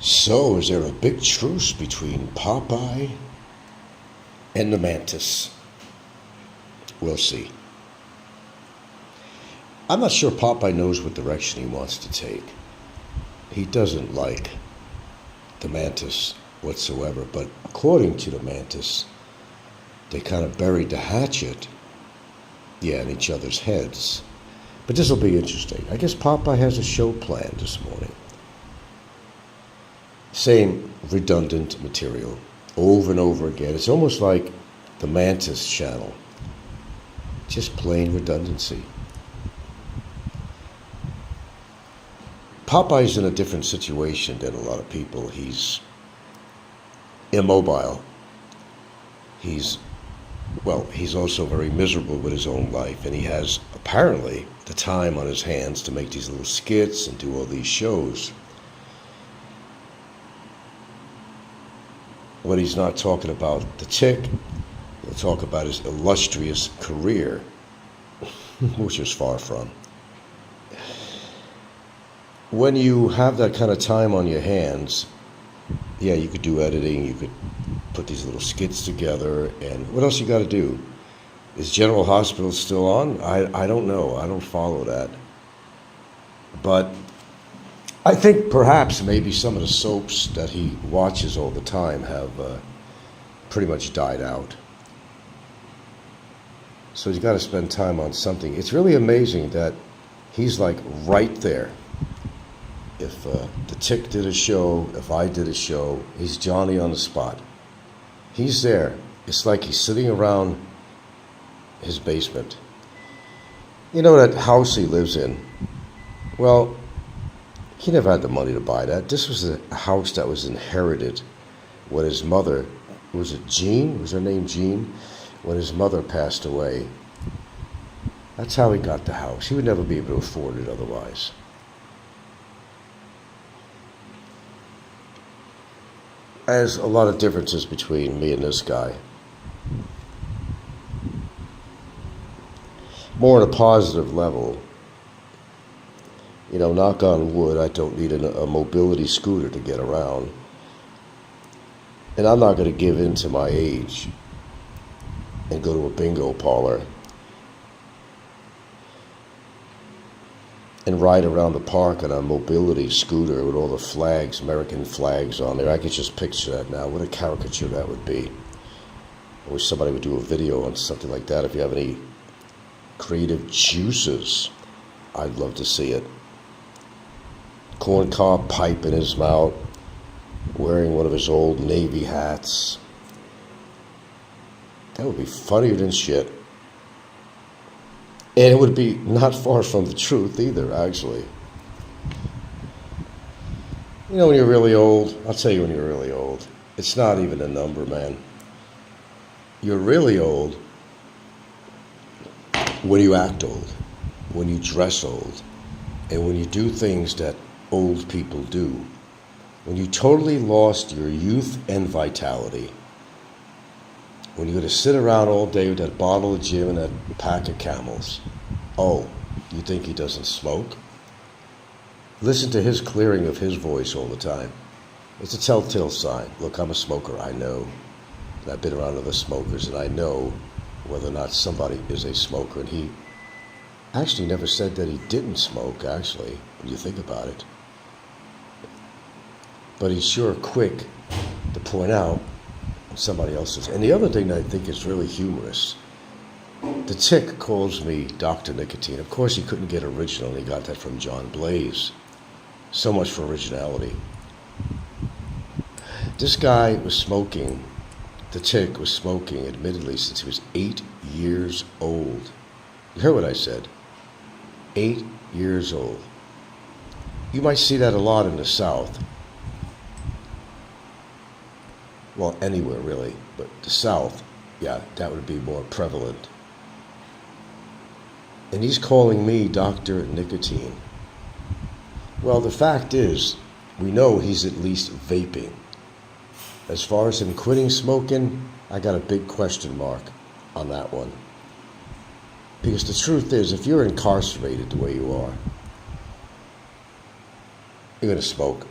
So, is there a big truce between Popeye and the mantis? We'll see. I'm not sure Popeye knows what direction he wants to take. He doesn't like the mantis whatsoever, but according to the mantis, they kind of buried the hatchet, in each other's heads. But this will be interesting. I guess Popeye has a show planned this morning. Same redundant material over and over again. It's almost like the Mantis channel. Just plain redundancy. Popeye's in a different situation than a lot of people. He's immobile. He's also very miserable with his own life, and he has apparently the time on his hands to make these little skits and do all these shows. When he's not talking about the tick, he'll talk about his illustrious career, which is far from. When you have that kind of time on your hands, you could do editing, you could put these little skits together, and what else you got to do? Is General Hospital still on? I don't know. I don't follow that. But I think perhaps maybe some of the soaps that he watches all the time have pretty much died out. So he's got to spend time on something. It's really amazing that he's like right there. If the Tick did a show, if I did a show, he's Johnny on the spot. He's there. It's like he's sitting around his basement. You know that house he lives in? Well, he never had the money to buy that. This was a house that was inherited when his mother, was it Jean? Was her name Jean? When his mother passed away. That's how he got the house. He would never be able to afford it otherwise. There's a lot of differences between me and this guy. More on a positive level. You know, knock on wood, I don't need a mobility scooter to get around. And I'm not going to give in to my age and go to a bingo parlor and ride around the park on a mobility scooter with all the flags, American flags on there. I could just picture that now. What a caricature that would be. I wish somebody would do a video on something like that. If you have any creative juices, I'd love to see it. Corncob pipe in his mouth, wearing one of his old Navy hats. That would be funnier than shit. And it would be not far from the truth either, actually. You know, when you're really old, I'll tell you when you're really old. It's not even a number, man. You're really old when you act old, when you dress old, and when you do things that old people do. When you totally lost your youth and vitality. When you're going to sit around all day with that bottle of gin and that pack of Camels. Oh, you think he doesn't smoke? Listen to his clearing of his voice all the time. It's a telltale sign. Look, I'm a smoker, I know. And I've been around other smokers, and I know whether or not somebody is a smoker. And he actually never said that he didn't smoke, actually, when you think about it. But he's sure quick to point out somebody else's. And the other thing that I think is really humorous, the Tick calls me Dr. Nicotine. Of course, he couldn't get original. He got that from John Blaze. So much for originality. This guy was smoking, the Tick was smoking, admittedly, since he was 8 years old. You heard what I said. 8 years old. You might see that a lot in the South. Well, anywhere really, but the South, that would be more prevalent. And he's calling me Dr. Nicotine. Well, the fact is, we know he's at least vaping. As far as him quitting smoking, I got a big question mark on that one. Because the truth is, if you're incarcerated the way you are, you're going to smoke.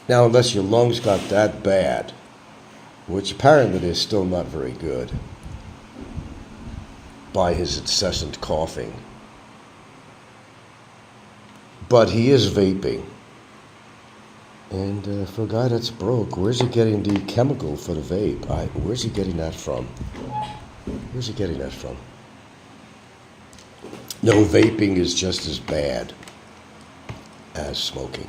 Now, unless your lungs got that bad, which apparently they're still not very good, by his incessant coughing. But he is vaping. And for a guy that's broke, where's he getting the chemical for the vape? Where's he getting that from? Where's he getting that from? No, vaping is just as bad as smoking.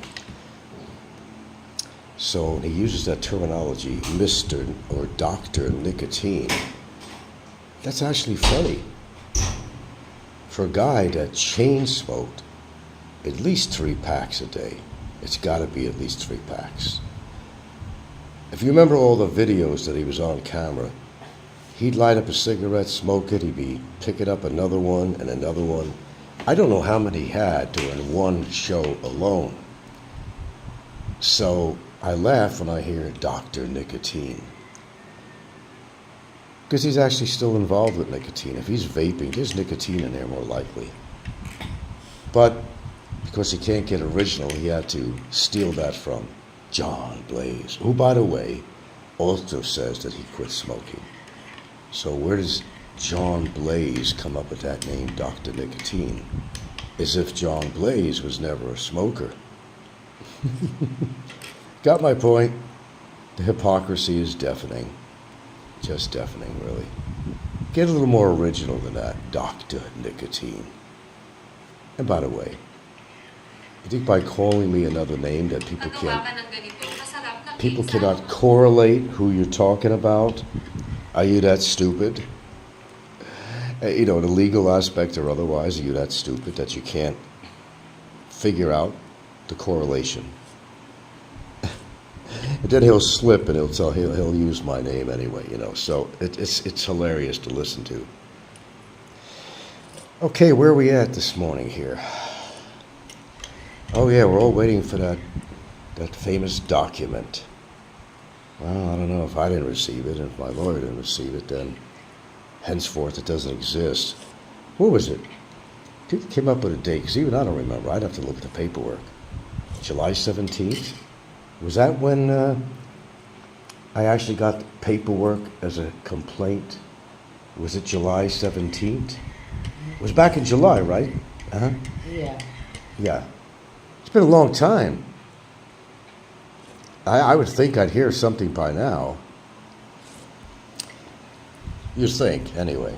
So he uses that terminology, Mr. or Dr. Nicotine. That's actually funny. For a guy that chain smoked at least 3 packs a day, it's got to be at least 3 packs. If you remember all the videos that he was on camera, he'd light up a cigarette, smoke it, he'd be picking up another one and another one. I don't know how many he had during one show alone. So I laugh when I hear Dr. Nicotine. Because he's actually still involved with nicotine. If he's vaping, there's nicotine in there more likely. But because he can't get original, he had to steal that from John Blaze, who, by the way, also says that he quit smoking. So where does John Blaze come up with that name, Dr. Nicotine? As if John Blaze was never a smoker. Got my point. The hypocrisy is deafening. Just deafening, really. Get a little more original than that, Dr. Nicotine. And by the way, you think by calling me another name that people cannot correlate who you're talking about? Are you that stupid? You know, the legal aspect or otherwise, are you that stupid that you can't figure out the correlation? And then he'll slip and he'll use my name anyway, you know. So it's hilarious to listen to. Okay, where are we at this morning here? Oh yeah, we're all waiting for that famous document. Well, I don't know if I didn't receive it, and if my lawyer didn't receive it, then henceforth it doesn't exist. What was it? People came up with a date, because even I don't remember. I'd have to look at the paperwork. July 17th? Was that when I actually got paperwork as a complaint? Was it July 17th? It was back in July, right? Uh-huh. Yeah. Yeah. It's been a long time. I would think I'd hear something by now. You'd think, anyway.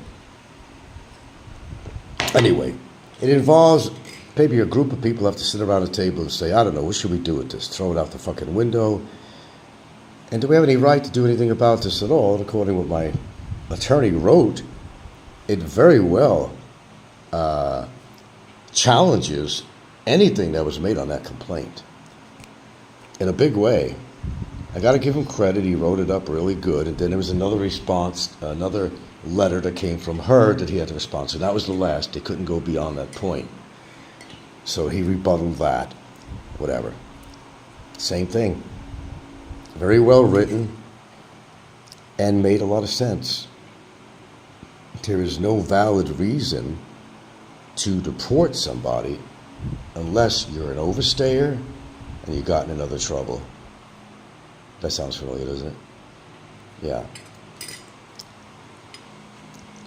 Anyway, it involves maybe a group of people have to sit around a table and say, I don't know, what should we do with this? Throw it out the fucking window? And do we have any right to do anything about this at all? And according to what my attorney wrote, it very well challenges anything that was made on that complaint. In a big way. I got to give him credit. He wrote it up really good. And then there was another response, another letter that came from her that he had to respond to. That was the last. They couldn't go beyond that point. So he rebutted that. Whatever. Same thing. Very well written and made a lot of sense. There is no valid reason to deport somebody unless you're an overstayer and you got in another trouble. That sounds familiar, doesn't it? Yeah.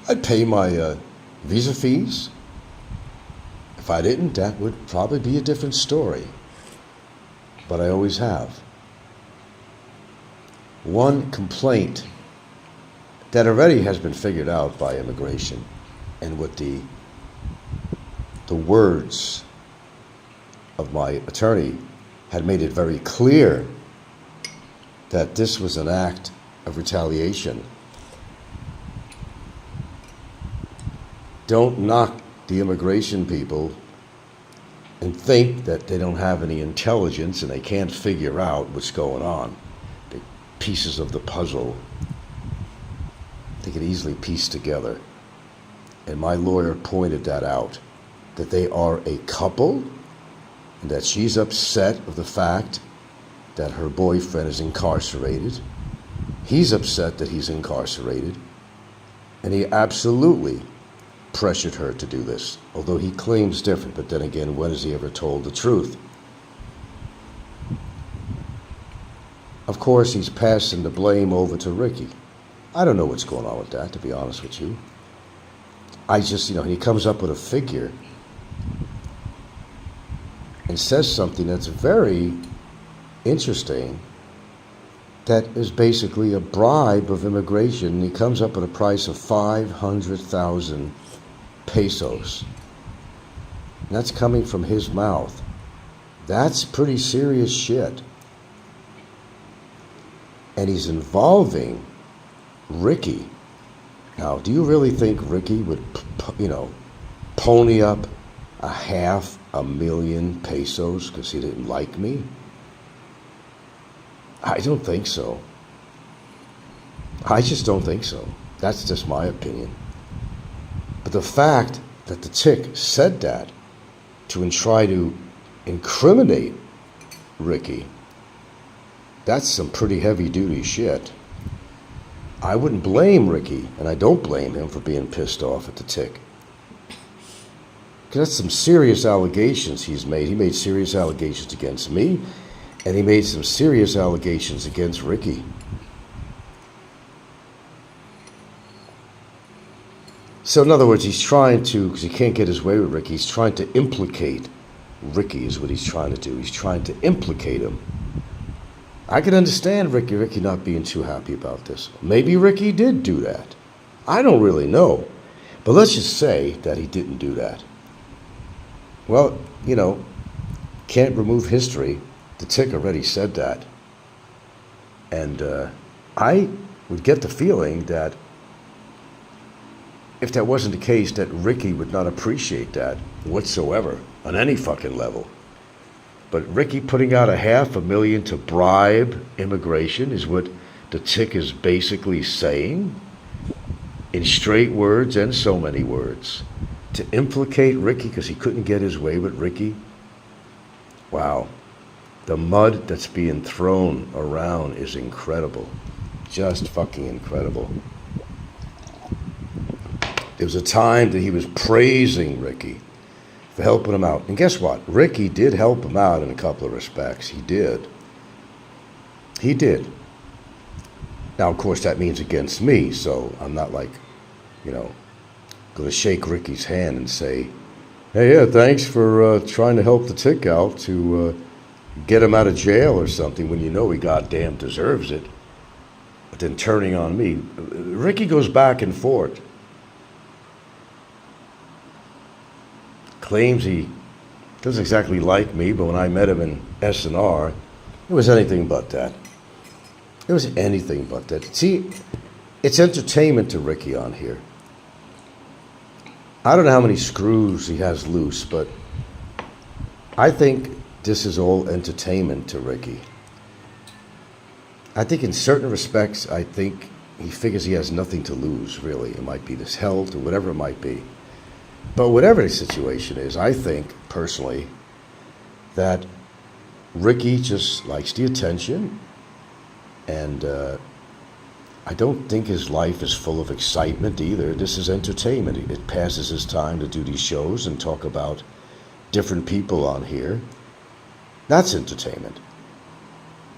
I'd pay my visa fees. If I didn't, that would probably be a different story. But I always have. One complaint that already has been figured out by immigration, and with the words of my attorney had made it very clear that this was an act of retaliation. Don't knock the immigration people and think that they don't have any intelligence and they can't figure out what's going on. The pieces of the puzzle they could easily piece together. And my lawyer pointed that out, that they are a couple and that she's upset of the fact that her boyfriend is incarcerated. He's upset that he's incarcerated. And he absolutely pressured her to do this, although he claims different. But then again, when has he ever told the truth? Of course, he's passing the blame over to Ricky. I don't know what's going on with that, to be honest with you. I just, he comes up with a figure and says something that's very interesting, that is basically a bribe of immigration. He comes up with a price of 500,000 pesos. And that's coming from his mouth. That's pretty serious shit. And he's involving Ricky. Now, do you really think Ricky would, pony up 500,000 pesos because he didn't like me? I don't think so. I just don't think so. That's just my opinion. But the fact that the tick said that to try to incriminate Ricky, that's some pretty heavy-duty shit. I wouldn't blame Ricky, and I don't blame him for being pissed off at the tick. Because that's some serious allegations he's made. He made serious allegations against me, and he made some serious allegations against Ricky. So in other words, he's trying to, because he can't get his way with Ricky, he's trying to implicate Ricky is what he's trying to do. He's trying to implicate him. I can understand Ricky not being too happy about this. Maybe Ricky did do that. I don't really know. But let's just say that he didn't do that. Well, can't remove history. The tick already said that. And I would get the feeling that if that wasn't the case, that Ricky would not appreciate that whatsoever on any fucking level. But Ricky putting out 500,000 to bribe immigration is what the tick is basically saying in straight words and so many words. To implicate Ricky because he couldn't get his way with Ricky. Wow. The mud that's being thrown around is incredible. Just fucking incredible. There was a time that he was praising Ricky for helping him out. And guess what? Ricky did help him out in a couple of respects. He did. He did. Now, of course, that means against me, so I'm not like, going to shake Ricky's hand and say, hey, yeah, thanks for trying to help the tick out to get him out of jail or something when he goddamn deserves it. But then turning on me. Ricky goes back and forth. Claims he doesn't exactly like me, but when I met him in SNR, it was anything but that. It was anything but that. See, it's entertainment to Ricky on here. I don't know how many screws he has loose, but I think this is all entertainment to Ricky. I think in certain respects, I think he figures he has nothing to lose, really. It might be this health or whatever it might be. But whatever the situation is, I think, personally, that Ricky just likes the attention, and I don't think his life is full of excitement either. This is entertainment. It passes his time to do these shows and talk about different people on here. That's entertainment.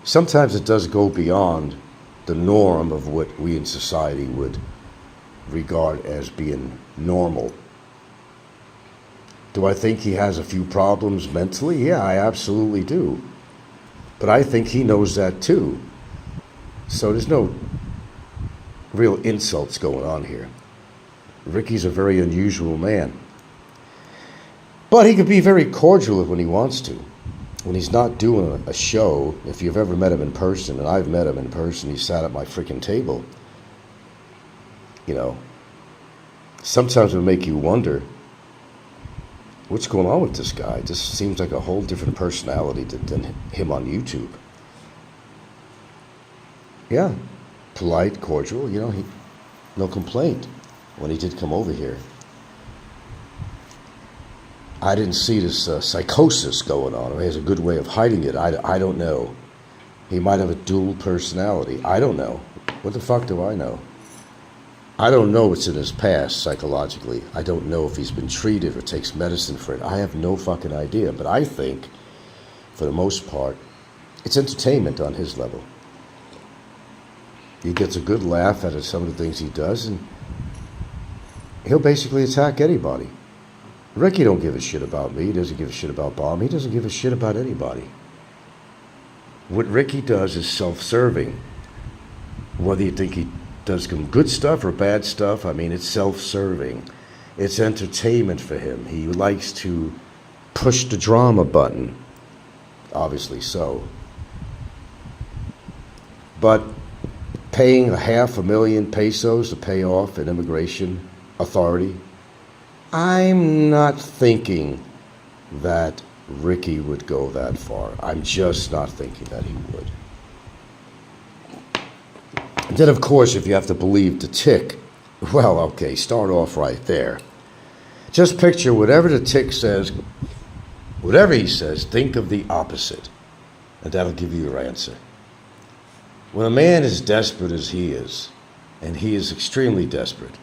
Sometimes it does go beyond the norm of what we in society would regard as being normal. Do I think he has a few problems mentally? Yeah, I absolutely do. But I think he knows that too. So there's no real insults going on here. Ricky's a very unusual man. But he could be very cordial when he wants to. When he's not doing a show, if you've ever met him in person, and I've met him in person, he sat at my freaking table. Sometimes it would make you wonder, what's going on with this guy? This seems like a whole different personality than him on YouTube. Yeah, polite, cordial, no complaint when he did come over here. I didn't see this psychosis going on, or he has a good way of hiding it. I don't know. He might have a dual personality. I don't know. What the fuck do I know? I don't know what's in his past psychologically. I don't know if he's been treated or takes medicine for it. I have no fucking idea. But I think, for the most part, it's entertainment on his level. he gets a good laugh out of some of the things he does, and he'll basically attack anybody. Ricky don't give a shit about me. He doesn't give a shit about Bob. He doesn't give a shit about anybody. What Ricky does is self-serving. Whether you think he does some good stuff or bad stuff, I mean, it's self-serving. It's entertainment for him. He likes to push the drama button. Obviously so. But paying 500,000 pesos to pay off an immigration authority, I'm not thinking that Ricky would go that far. I'm just not thinking that he would. And then, of course, if you have to believe the tick, well, okay, start off right there. Just picture whatever the tick says, whatever he says, think of the opposite, and that'll give you your answer. When a man is desperate as he is, and he is extremely desperate,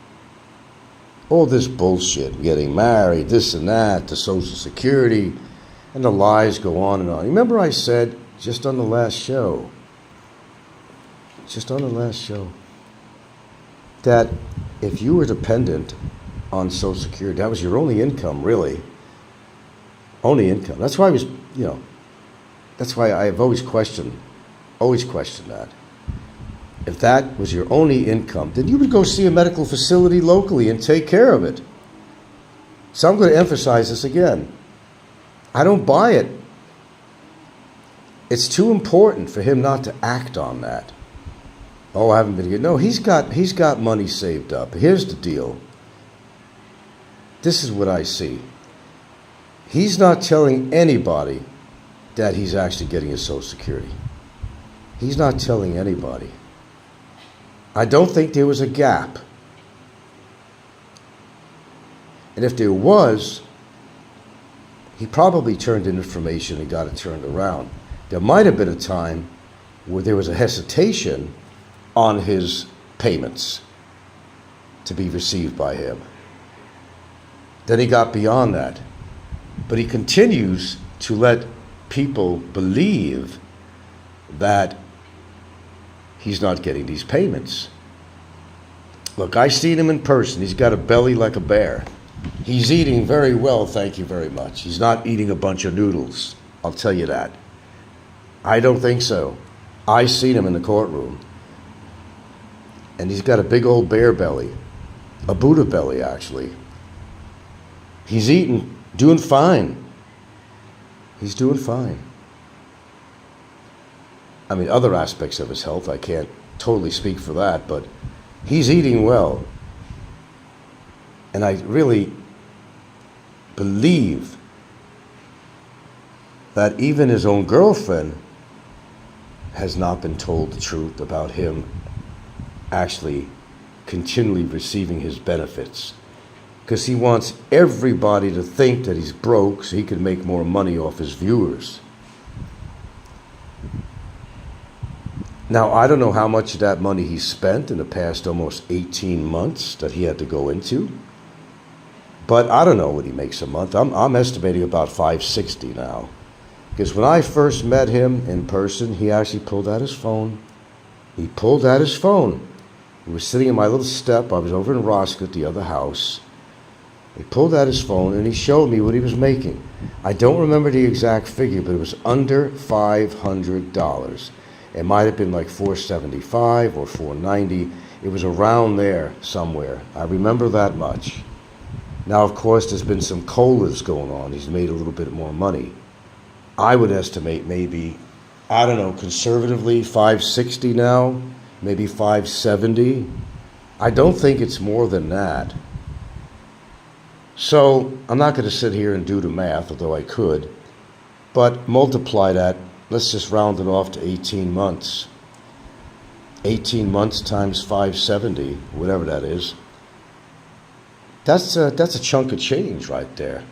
all this bullshit, getting married, this and that, the Social Security, and the lies go on and on. Remember I said, just on the last show, that if you were dependent on Social Security, that was your only income, really. Only income. That's why that's why I've always questioned that. If that was your only income, then you would go see a medical facility locally and take care of it. So I'm going to emphasize this again. I don't buy it. It's too important for him not to act on that. Oh, I haven't been good. No, he's got money saved up. Here's the deal. This is what I see. He's not telling anybody that he's actually getting his Social Security. He's not telling anybody. I don't think there was a gap. And if there was, he probably turned in information and got it turned around. There might have been a time where there was a hesitation on his payments to be received by him. Then he got beyond that. But he continues to let people believe that he's not getting these payments. Look, I seen him in person. He's got a belly like a bear. He's eating very well, thank you very much. He's not eating a bunch of noodles, I'll tell you that. I don't think so. I seen him in the courtroom. And he's got a big old bear belly. A Buddha belly, actually. He's eating, doing fine. He's doing fine. I mean, other aspects of his health, I can't totally speak for that, but he's eating well. And I really believe that even his own girlfriend has not been told the truth about him actually continually receiving his benefits. Because he wants everybody to think that he's broke so he can make more money off his viewers. Now, I don't know how much of that money he spent in the past almost 18 months that he had to go into. But I don't know what he makes a month. I'm estimating about $560 now. Because when I first met him in person, he actually pulled out his phone. He pulled out his phone. He was sitting in my little step. I was over in Roscoe at the other house. He pulled out his phone and he showed me what he was making. I don't remember the exact figure, but it was under $500. It might have been like $475 or $490. It was around there somewhere. I remember that much. Now, of course, there's been some colas going on. He's made a little bit more money. I would estimate maybe, I don't know, conservatively $560 now, maybe $570. I don't think it's more than that. So I'm not going to sit here and do the math, although I could, but multiply that. Let's just round it off to 18 months. 18 months times 570, whatever that is. That's a chunk of change right there.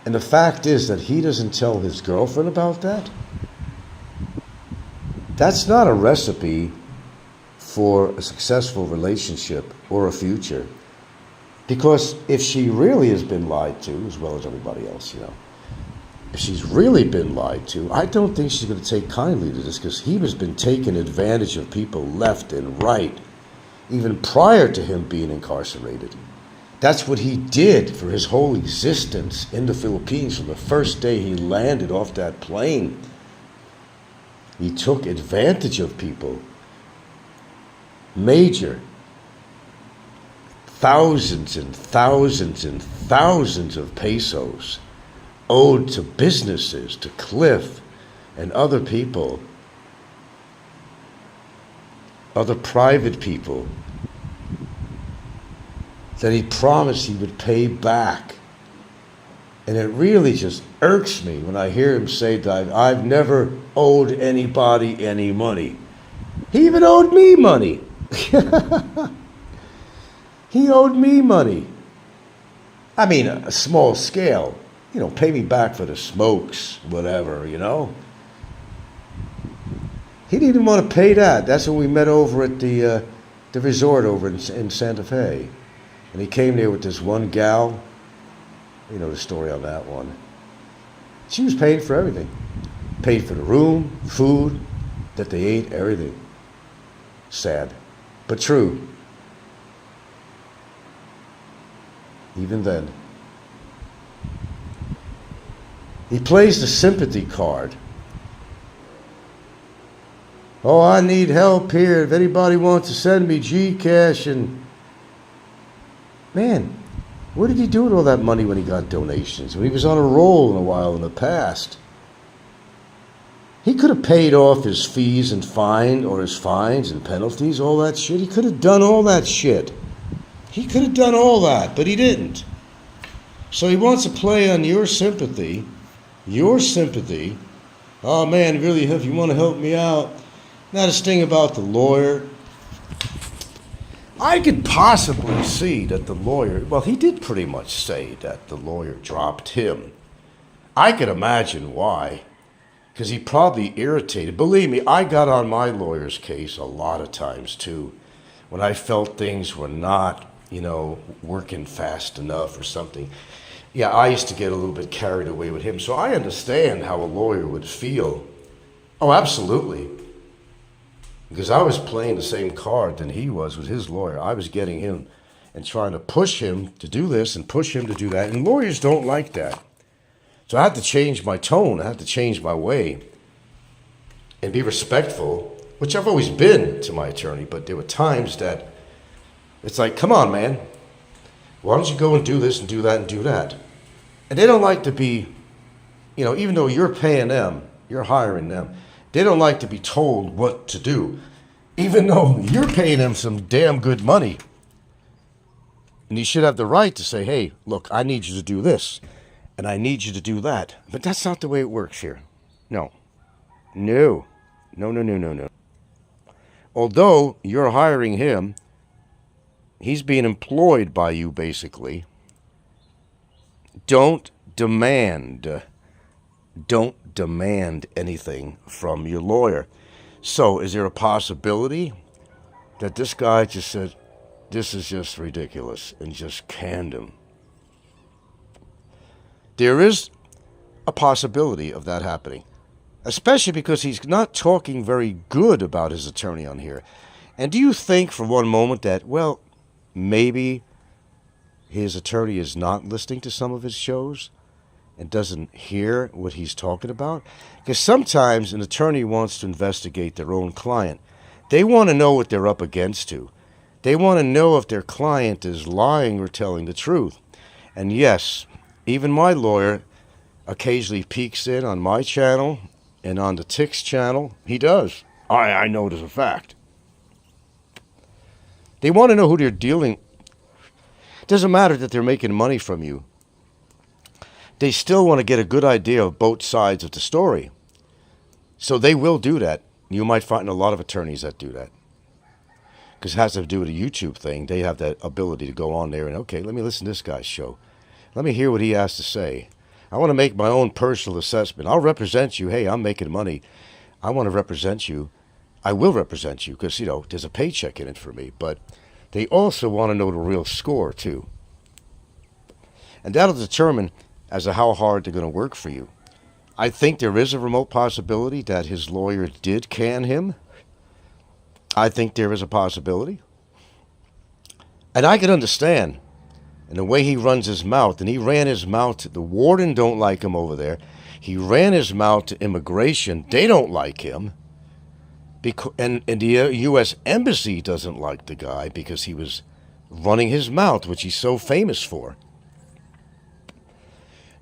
And the fact is that he doesn't tell his girlfriend about that. That's not a recipe for a successful relationship or a future. Because if she really has been lied to, as well as everybody else, if she's really been lied to, I don't think she's going to take kindly to this, because he has been taking advantage of people left and right, even prior to him being incarcerated. That's what he did for his whole existence in the Philippines from the first day he landed off that plane. He took advantage of people. Major. Thousands and thousands and thousands of pesos owed to businesses, to Cliff and other people, other private people, that he promised he would pay back. And it really just irks me when I hear him say that I've never owed anybody any money. He even owed me money. He owed me money. I mean, a small scale. Pay me back for the smokes, whatever, He didn't even want to pay that. That's when we met over at the resort over in Santa Fe. And he came there with this one gal. You know the story on that one. She was paying for everything. Paid for the room, food, that they ate, everything. Sad, but true. Even then. He plays the sympathy card. Oh, I need help here. If anybody wants to send me Gcash. And man, what did he do with all that money when he got donations? When he was on a roll in a while in the past. He could have paid off his fees and his fines and penalties, all that shit. He could have done all that shit. He could have done all that, but he didn't. So he wants to play on your sympathy. Your sympathy. Oh man, really, if you want to help me out. Now this thing about the lawyer. I could possibly see that the lawyer, well, he did pretty much say that the lawyer dropped him. I could imagine why. Because he probably irritated. Believe me, I got on my lawyer's case a lot of times too. When I felt things were not, working fast enough or something. Yeah, I used to get a little bit carried away with him. So I understand how a lawyer would feel. Oh, absolutely. Because I was playing the same card than he was with his lawyer. I was getting him and trying to push him to do this and push him to do that. And lawyers don't like that. So I had to change my tone. I had to change my way and be respectful, which I've always been to my attorney. But there were times that it's like, come on, man. Why don't you go and do this and do that and do that? And they don't like to be, even though you're paying them, you're hiring them, they don't like to be told what to do, even though you're paying them some damn good money. And you should have the right to say, hey, look, I need you to do this, and I need you to do that. But that's not the way it works here. No. No. No, no, no, no, no. Although you're hiring him, he's being employed by you, basically. Don't demand anything from your lawyer. So is there a possibility that this guy just said, this is just ridiculous, and just canned him? There is a possibility of that happening, especially because he's not talking very good about his attorney on here. And do you think for one moment that, well, maybe his attorney is not listening to some of his shows and doesn't hear what he's talking about? Because sometimes an attorney wants to investigate their own client. They want to know what they're up against to. They want to know if their client is lying or telling the truth. And yes, even my lawyer occasionally peeks in on my channel and on the Tick's channel. He does. I know it as a fact. They want to know who they're dealing. It doesn't matter that they're making money from you. They still want to get a good idea of both sides of the story. So they will do that. You might find a lot of attorneys that do that. Because it has to do with a YouTube thing. They have that ability to go on there and, okay, let me listen to this guy's show. Let me hear what he has to say. I want to make my own personal assessment. I'll represent you. Hey, I'm making money. I want to represent you. I will represent you because, there's a paycheck in it for me. But they also want to know the real score, too. And that'll determine as to how hard they're going to work for you. I think there is a remote possibility that his lawyer did can him. I think there is a possibility. And I can understand. And the way he runs his mouth, and he ran his mouth to the warden, don't like him over there. He ran his mouth to immigration. They don't like him. And the U.S. Embassy doesn't like the guy because he was running his mouth, which he's so famous for.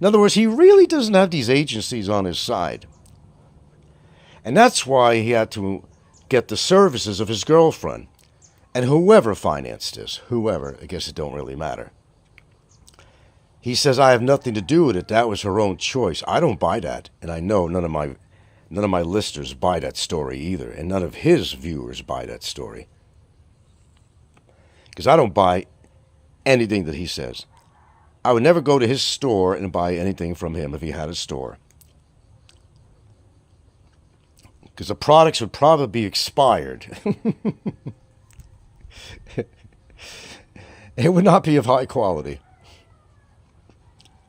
In other words, he really doesn't have these agencies on his side. And that's why he had to get the services of his girlfriend. And whoever financed this, whoever, I guess it don't really matter. He says, I have nothing to do with it. That was her own choice. I don't buy that. And I know none of my listeners buy that story either. And none of his viewers buy that story. Because I don't buy anything that he says. I would never go to his store and buy anything from him if he had a store. Because the products would probably be expired. It would not be of high quality.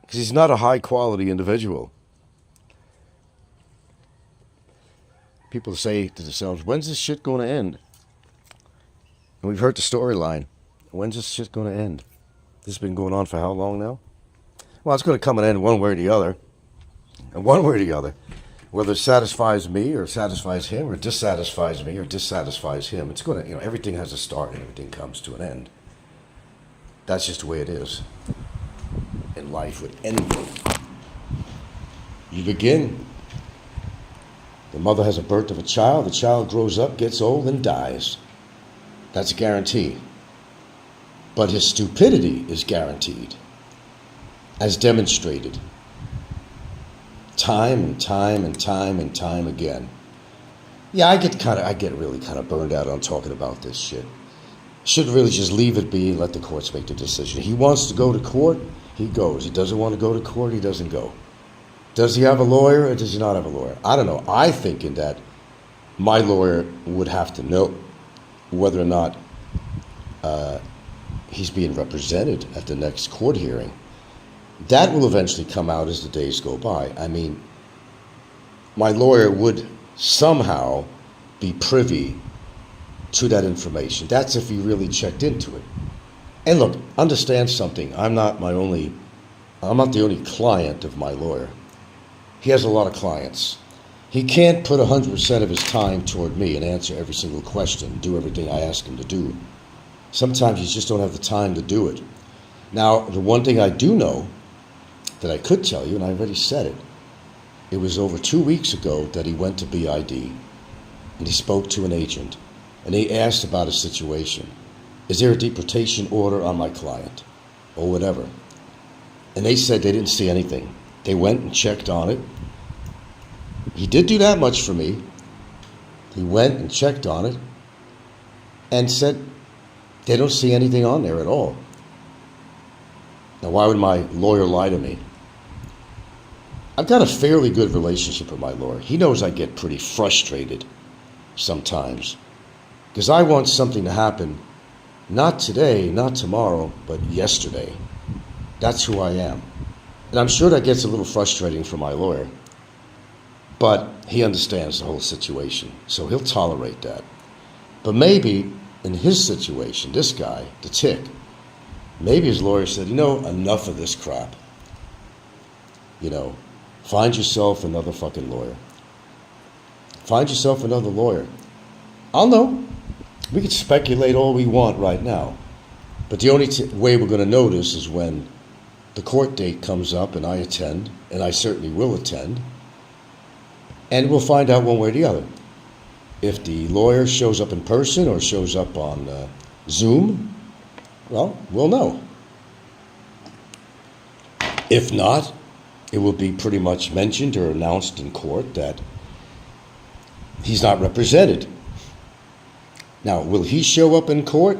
Because he's not a high quality individual. People say to themselves, when's this shit going to end? And we've heard the storyline. When's this shit going to end? This has been going on for how long now? Well, it's going to come and end one way or the other. And one way or the other. Whether it satisfies me or satisfies him or dissatisfies me or dissatisfies him. It's going to, everything has a start and everything comes to an end. That's just the way it is. In life with anything. You begin. The mother has a birth of a child. The child grows up, gets old, and dies. That's a guarantee. But his stupidity is guaranteed, as demonstrated time and time and time and time again. Yeah, I get really kind of burned out on talking about this shit. Should really just leave it be and let the courts make the decision. He wants to go to court, he goes. He doesn't want to go to court, he doesn't go. Does he have a lawyer or does he not have a lawyer? I don't know. I think in that my lawyer would have to know whether or not he's being represented at the next court hearing. That will eventually come out as the days go by. I mean, my lawyer would somehow be privy to that information. That's if he really checked into it. And look, understand something. I'm not the only client of my lawyer. He has a lot of clients. He can't put 100% of his time toward me and answer every single question, do everything I ask him to do. Sometimes you just don't have the time to do it. Now, the one thing I do know that I could tell you, and I already said it, it was over 2 weeks ago that he went to BID and he spoke to an agent and he asked about a situation. Is there a deportation order on my client or whatever? And they said they didn't see anything. They went and checked on it. He did do that much for me. He went and checked on it and said they don't see anything on there at all. Now, why would my lawyer lie to me? I've got a fairly good relationship with my lawyer. He knows I get pretty frustrated sometimes because I want something to happen, not today, not tomorrow, but yesterday. That's who I am. And I'm sure that gets a little frustrating for my lawyer, but he understands the whole situation, so he'll tolerate that. But maybe in his situation, this guy, the tick, maybe his lawyer said, enough of this crap. Find yourself another fucking lawyer. Find yourself another lawyer. I'll know. We can speculate all we want right now. But the only way we're going to know this is when the court date comes up and I attend, and I certainly will attend. And we'll find out one way or the other. If the lawyer shows up in person or shows up on Zoom, well, we'll know. If not, it will be pretty much mentioned or announced in court that he's not represented. Now, will he show up in court?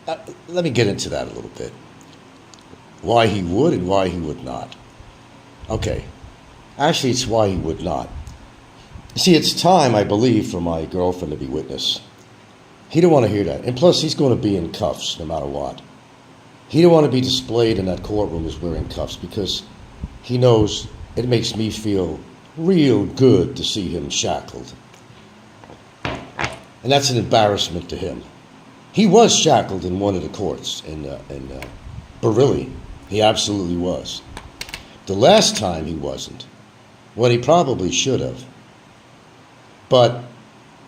Let me get into that a little bit. Why he would and why he would not. Okay. Actually, it's why he would not. You see, it's time, I believe, for my girlfriend to be witness. He don't want to hear that. And plus, he's going to be in cuffs no matter what. He don't want to be displayed in that courtroom as wearing cuffs because he knows it makes me feel real good to see him shackled. And that's an embarrassment to him. He was shackled in one of the courts in Bareilly. He absolutely was. The last time he wasn't, when he probably should have. But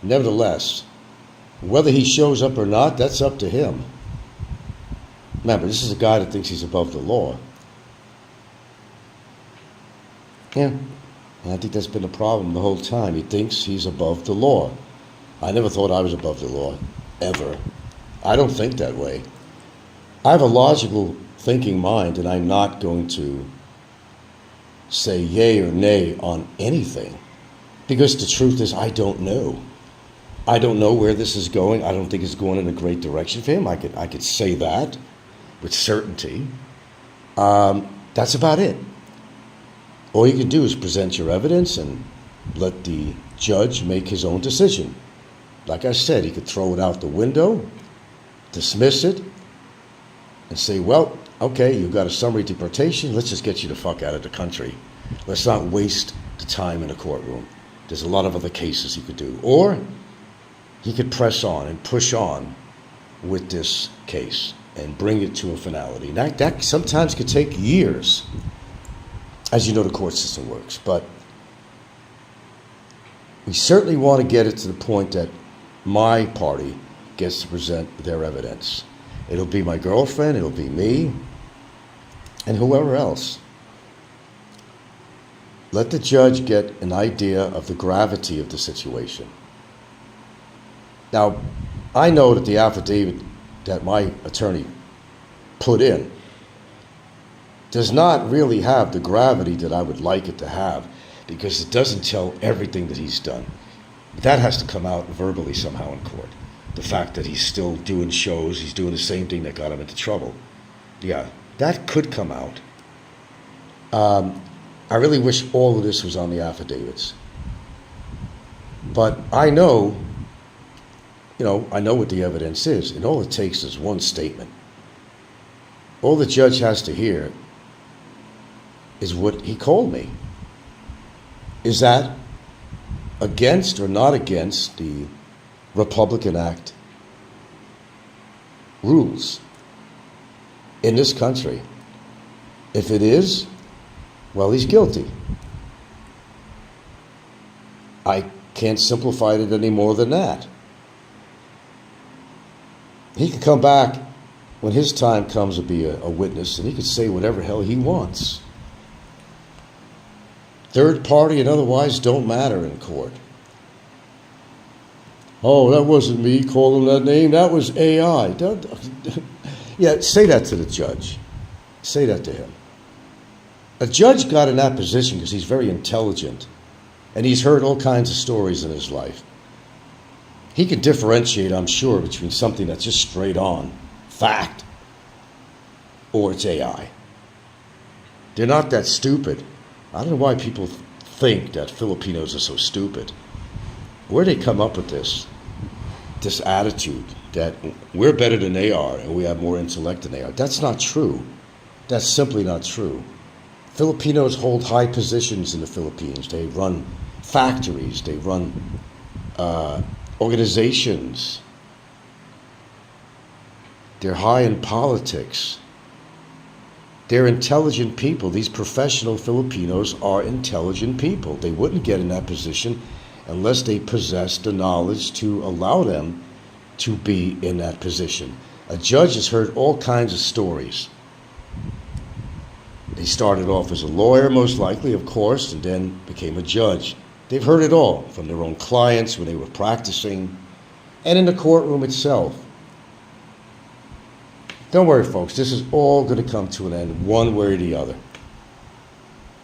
nevertheless, whether he shows up or not, that's up to him. Remember, this is a guy that thinks he's above the law. Yeah, and I think that's been a problem the whole time. He thinks he's above the law. I never thought I was above the law, ever. I don't think that way. I have a logical thinking mind, and I'm not going to say yay or nay on anything. Because the truth is, I don't know. I don't know where this is going. I don't think it's going in a great direction for him. I could say that with certainty. That's about it. All you can do is present your evidence and let the judge make his own decision. Like I said, he could throw it out the window, dismiss it, and say, well, okay, you've got a summary deportation. Let's just get you the fuck out of the country. Let's not waste the time in a courtroom. There's a lot of other cases he could do. Or he could press on and push on with this case and bring it to a finality. That sometimes could take years. As you know, the court system works. But we certainly want to get it to the point that my party gets to present their evidence. It'll be my girlfriend, it'll be me, and whoever else. Let the judge get an idea of the gravity of the situation. Now, I know that the affidavit that my attorney put in does not really have the gravity that I would like it to have, because it doesn't tell everything that he's done. That has to come out verbally somehow in court. The fact that he's still doing shows, he's doing the same thing that got him into trouble. Yeah, that could come out. I really wish all of this was on the affidavits. But I know what the evidence is, and all it takes is one statement. All the judge has to hear is what he called me. Is that against or not against the Republican Act rules in this country? If it is, well, he's guilty. I can't simplify it any more than that. He can come back when his time comes to be a witness, and he can say whatever hell he wants. Third party and otherwise don't matter in court. Oh, that wasn't me calling that name. That was AI. Yeah, say that to the judge. Say that to him. A judge got in that position because he's very intelligent, and he's heard all kinds of stories in his life. He can differentiate, I'm sure, between something that's just straight on fact or it's AI. They're not that stupid. I don't know why people think that Filipinos are so stupid. Where'd they come up with this attitude that we're better than they are and we have more intellect than they are? That's not true. That's simply not true. Filipinos hold high positions in the Philippines. They run factories. They run organizations. They're high in politics. They're intelligent people. These professional Filipinos are intelligent people. They wouldn't get in that position unless they possessed the knowledge to allow them to be in that position. A judge has heard all kinds of stories. They started off as a lawyer, most likely, of course, and then became a judge. They've heard it all from their own clients when they were practicing and in the courtroom itself. Don't worry, folks. This is all going to come to an end one way or the other.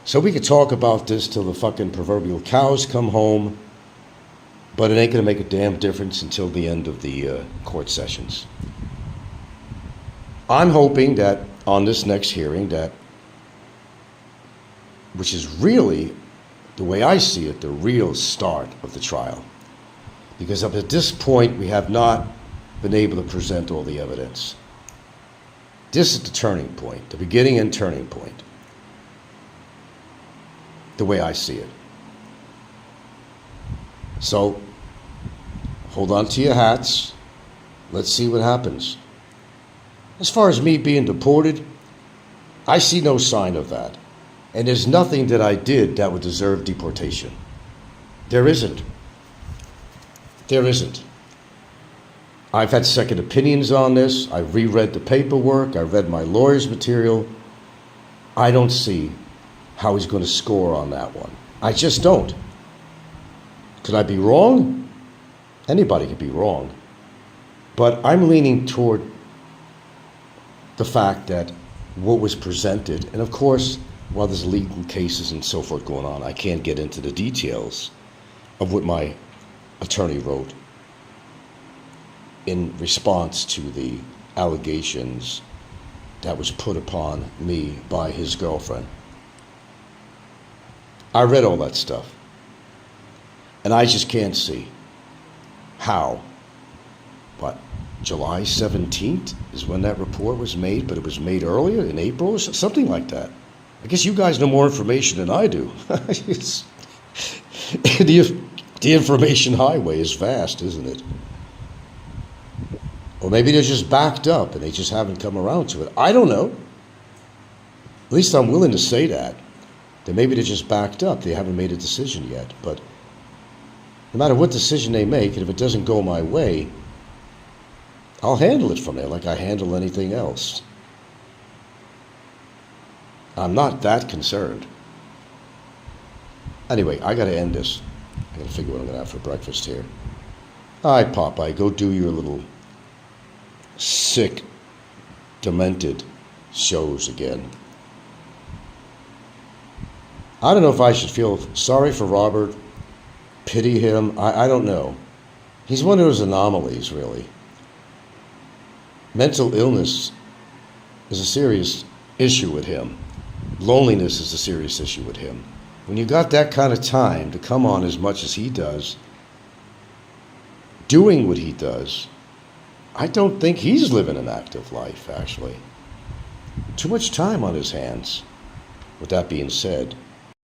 So we could talk about this till the fucking proverbial cows come home, but it ain't going to make a damn difference until the end of the court sessions. I'm hoping that on this next hearing, which is really, the way I see it, the real start of the trial. Because up at this point, we have not been able to present all the evidence. This is the turning point, the beginning and turning point. the way I see it. So, hold on to your hats. Let's see what happens. As far as me being deported, I see no sign of that. And there's nothing that I did that would deserve deportation. There isn't. There isn't. I've had second opinions on this. I reread the paperwork. I read my lawyer's material. I don't see how he's going to score on that one. I just don't. Could I be wrong? Anybody could be wrong. But I'm leaning toward the fact that what was presented, and of course, while there's legal cases and so forth going on, I can't get into the details of what my attorney wrote in response to the allegations that was put upon me by his girlfriend. I read all that stuff, and I just can't see how. What, July 17th is when that report was made, but it was made earlier in April or something like that. I guess you guys know more information than I do. The information highway is vast, isn't it? Or maybe they're just backed up and they just haven't come around to it. I don't know. At least I'm willing to say that. That maybe they're just backed up. They haven't made a decision yet. But no matter what decision they make, and if it doesn't go my way, I'll handle it from there like I handle anything else. I'm not that concerned. Anyway, I got to end this. I got to figure what I'm going to have for breakfast here. All right, Popeye, go do your little sick, demented shows again. I don't know if I should feel sorry for Robert, pity him. I don't know. He's one of those anomalies, really. Mental illness is a serious issue with him. Loneliness is a serious issue with him. When you got that kind of time to come on as much as he does, doing what he does, I don't think he's living an active life, actually. Too much time on his hands. With that being said,